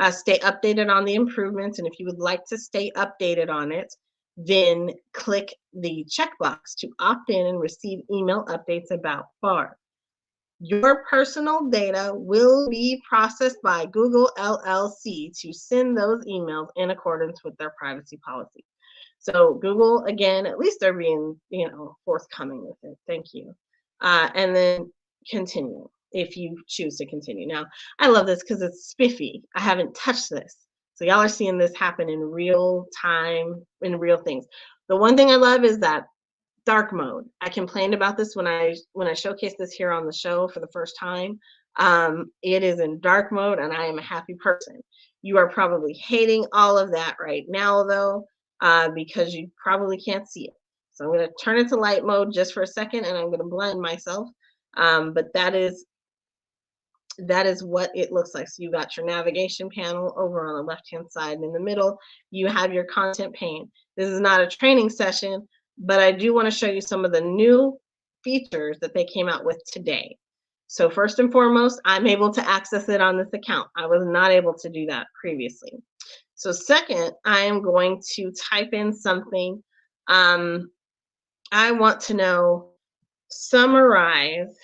S2: Stay updated on the improvements, and if you would like to stay updated on it, then click the checkbox to opt in and receive email updates about Bard. Your personal data will be processed by Google LLC to send those emails in accordance with their privacy policy. So Google, again, at least they're being, you know, forthcoming with it. Thank you. And then continue if you choose to continue. Now, I love this because it's spiffy. I haven't touched this. So y'all are seeing this happen in real time, in real things. The one thing I love is that dark mode. I complained about this when I showcased this here on the show for the first time. It is in dark mode, and I am a happy person. You are probably hating all of that right now, though, because you probably can't see it. So I'm going to turn it to light mode just for a second, and I'm going to blind myself. But that is what it looks like. So you got your navigation panel over on the left-hand side, and in the middle, you have your content pane. This is not a training session, but I do want to show you some of the new features that they came out with today. So first and foremost, I'm able to access it on this account. I was not able to do that previously. So second, I am going to type in something. I want to know, summarize.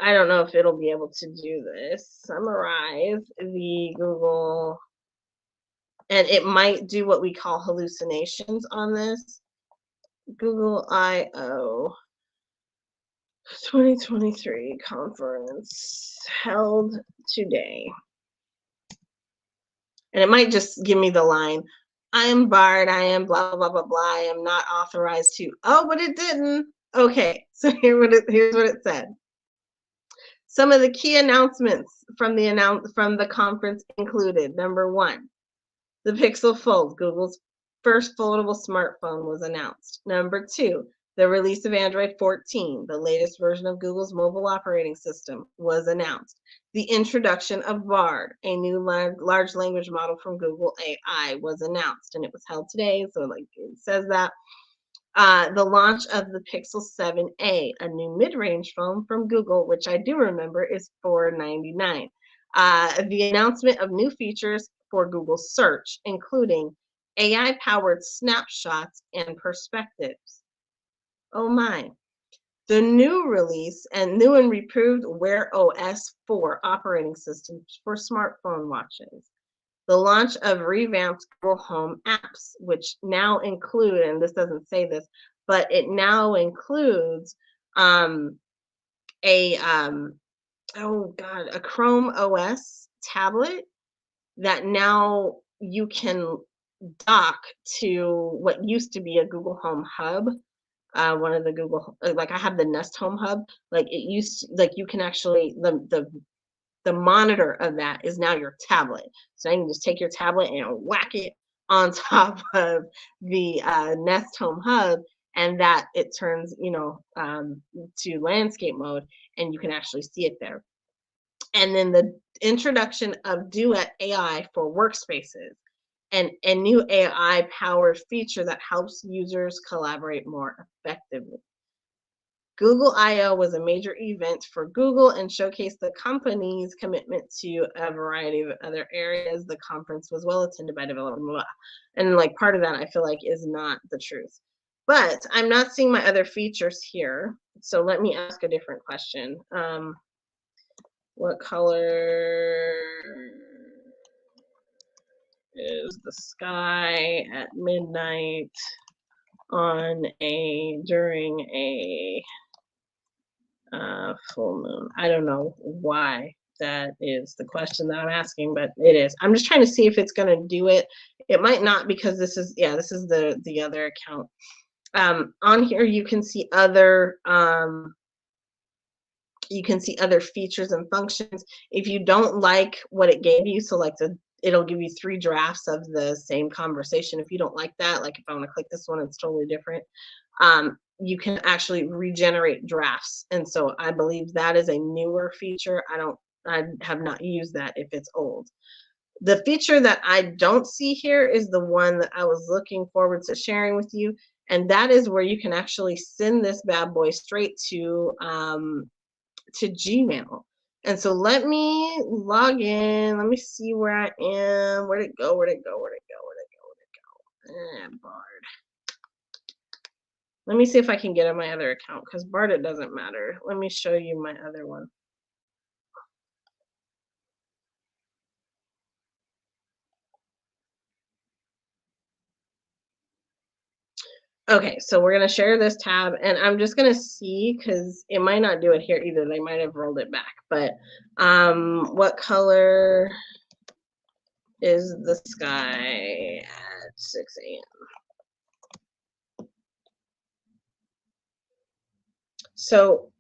S2: I don't know if it'll be able to do this. Summarize the Google, and it might do what we call hallucinations on this. Google I/O 2023 conference held today. And it might just give me the line, I am barred, I am blah, blah, blah, blah, I am not authorized to. Oh, but it didn't. Okay, so here's what it said. Some of the key announcements from the conference included, number 1, the Pixel Fold, Google's first foldable smartphone, was announced. Number 2, the release of Android 14, the latest version of Google's mobile operating system, was announced. The introduction of Bard, a new large language model from Google AI, was announced, and it was held today, so like it says that. The launch of the Pixel 7a, a new mid-range phone from Google, which I do remember is $499. The announcement of new features for Google Search, including AI-powered snapshots and perspectives. Oh my. The new release and new and reproved Wear OS 4 operating system for smartphone watches. The launch of revamped Google Home apps, which now include, and this doesn't say this, but it now includes a Chrome OS tablet that now you can dock to what used to be a Google Home hub. One of the Google, like I have the Nest Home hub, like it used to, like you can actually, the monitor of that is now your tablet. So you can just take your tablet and whack it on top of the Nest Home hub, and that it turns, to landscape mode, and you can actually see it there. And then the introduction of Duet AI for workspaces, and a new AI-powered feature that helps users collaborate more effectively. Google I/O was a major event for Google and showcased the company's commitment to a variety of other areas. The conference was well attended by developers, and like part of that I feel like is not the truth. But I'm not seeing my other features here, so let me ask a different question. What color is the sky at midnight during a full moon? I don't know why that is the question that I'm asking, but it is. I'm just trying to see if it's going to do it. It might not, because this is the other account. On here you can see other features and functions. If you don't like what it gave you, so like it'll give you 3 drafts of the same conversation. If you don't like that, like if I want to click this one, it's totally different. You can actually regenerate drafts. And so I believe that is a newer feature. I have not used that if it's old. The feature that I don't see here is the one that I was looking forward to sharing with you. And that is where you can actually send this bad boy straight to Gmail. And so let me log in. Let me see where I am. Where'd it go? Bard. Let me see if I can get on my other account, because Bard, it doesn't matter. Let me show you my other one. Okay, so we're going to share this tab, and I'm just going to see, because it might not do it here either. They might have rolled it back. But what color is the sky at 6 a.m.? So,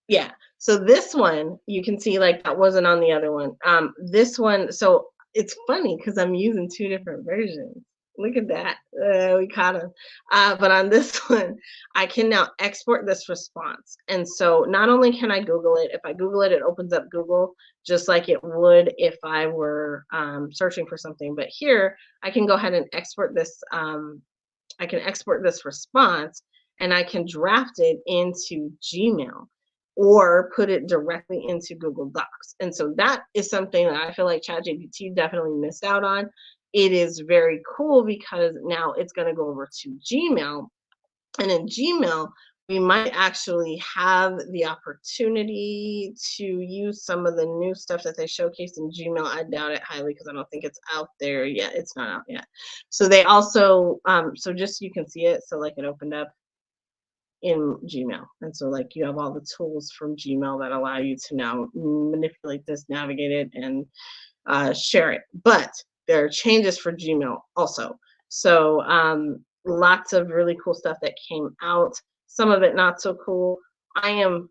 S2: yeah. So this one, you can see like that wasn't on the other one. This one, so it's funny because I'm using two different versions. Look at that. We caught him. But on this one, I can now export this response. And so not only can I Google it, if I Google it, it opens up Google just like it would if I were searching for something. But here, I can go ahead and export this. I can export this response and I can draft it into Gmail or put it directly into Google Docs. And so that is something that I feel like ChatGPT definitely missed out on. It is very cool because now it's going to go over to Gmail. And in Gmail, we might actually have the opportunity to use some of the new stuff that they showcase in Gmail. I doubt it highly because I don't think it's out there yet. It's not out yet. So they also, so just so you can see it. So like it opened up in Gmail. And so like you have all the tools from Gmail that allow you to now manipulate this, navigate it, and share it. But there are changes for Gmail also. So lots of really cool stuff that came out. Some of it not so cool. I am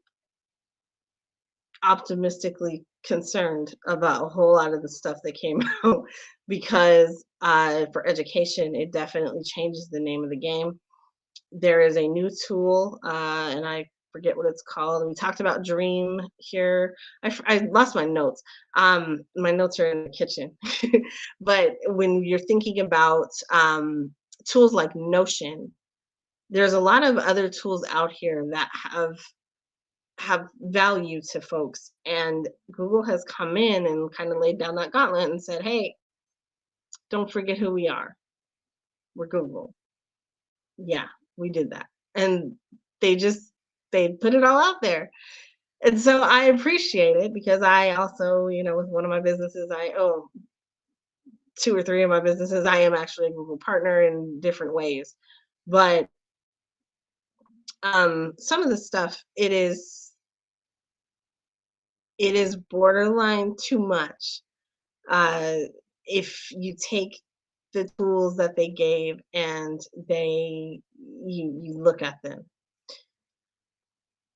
S2: optimistically concerned about a whole lot of the stuff that came out because for education, it definitely changes the name of the game. There is a new tool, and I forget what it's called. We talked about Dream here. I lost my notes. My notes are in the kitchen. But when you're thinking about tools like Notion, there's a lot of other tools out here that have value to folks. And Google has come in and kind of laid down that gauntlet and said, hey, don't forget who we are. We're Google. Yeah, we did that. And they put it all out there. And so I appreciate it because I also, with one of my businesses, two or three of my businesses, I am actually a Google partner in different ways. But some of the stuff, it is borderline too much. If you take the tools that they gave and you look at them.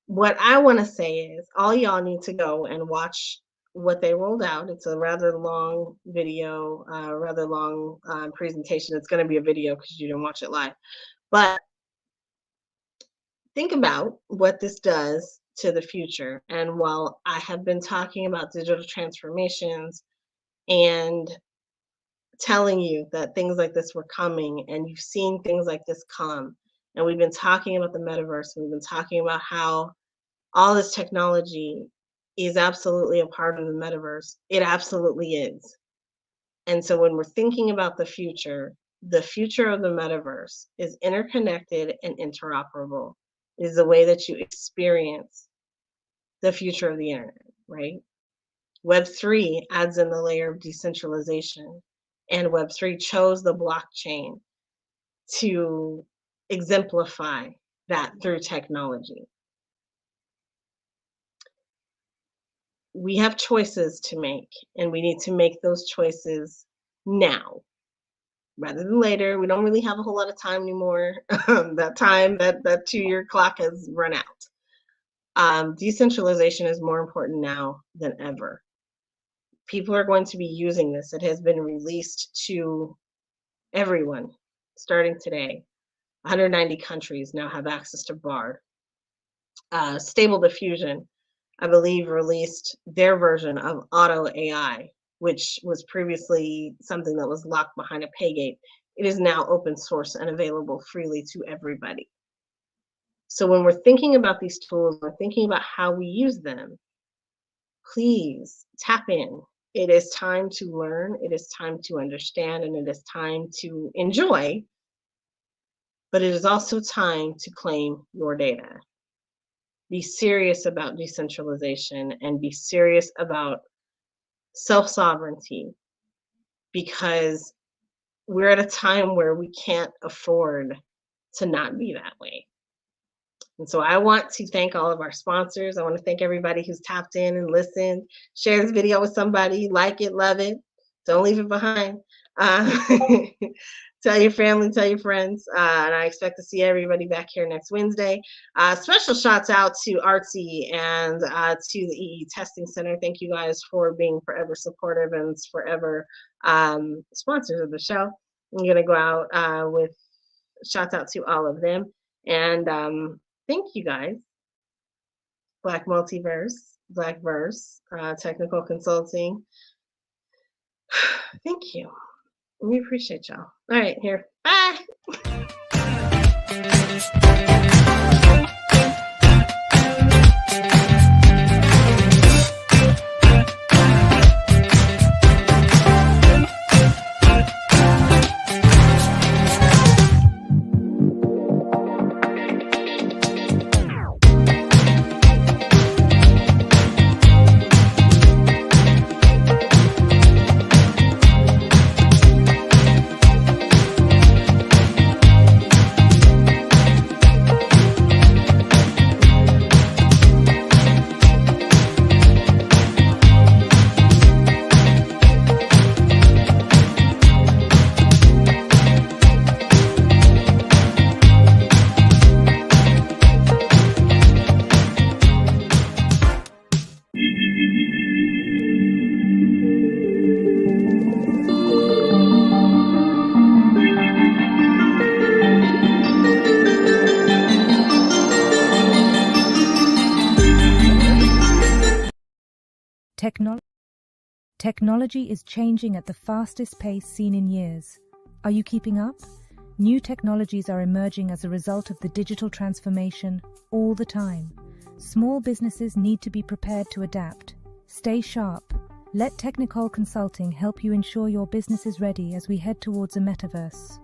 S2: What I want to say is all y'all need to go and watch what they rolled out. It's a rather long video, rather long presentation. It's going to be a video because you didn't watch it live. But think about what this does to the future. And while I have been talking about digital transformations and telling you that things like this were coming, and you've seen things like this come, and we've been talking about the metaverse, we've been talking about how all this technology is absolutely a part of the metaverse. It absolutely is. And so when we're thinking about the future of the metaverse is interconnected and interoperable. It is the way that you experience the future of the internet, right? Web3 adds in the layer of decentralization, and Web3 chose the blockchain to exemplify that through technology. We have choices to make, and we need to make those choices now rather than later. We don't really have a whole lot of time anymore. That 2-year clock has run out. Decentralization is more important now than ever. People are going to be using this. It has been released to everyone starting today. 190 countries now have access to BARD. Stable Diffusion, I believe, released their version of Auto AI, which was previously something that was locked behind a pay gate. It is now open source and available freely to everybody. So when we're thinking about these tools, we're thinking about how we use them, please tap in. It is time to learn, it is time to understand, and it is time to enjoy, but it is also time to claim your data. Be serious about decentralization and be serious about self-sovereignty, because we're at a time where we can't afford to not be that way. And so I want to thank all of our sponsors. I want to thank everybody who's tapped in and listened. Share this video with somebody, like it, love it. Don't leave it behind. Tell your family, tell your friends, and I expect to see everybody back here next Wednesday. Special shouts out to Artsy and to the EE Testing Center. Thank you guys for being forever supportive and forever sponsors of the show. I'm gonna go out with shouts out to all of them, and thank you guys. Black Multiverse, Blackverse, Technical Consulting. Thank you. We appreciate y'all. All right, here. Bye.
S3: Technology is changing at the fastest pace seen in years. Are you keeping up? New technologies are emerging as a result of the digital transformation all the time. Small businesses need to be prepared to adapt. Stay sharp. Let Technikole Consulting help you ensure your business is ready as we head towards a metaverse.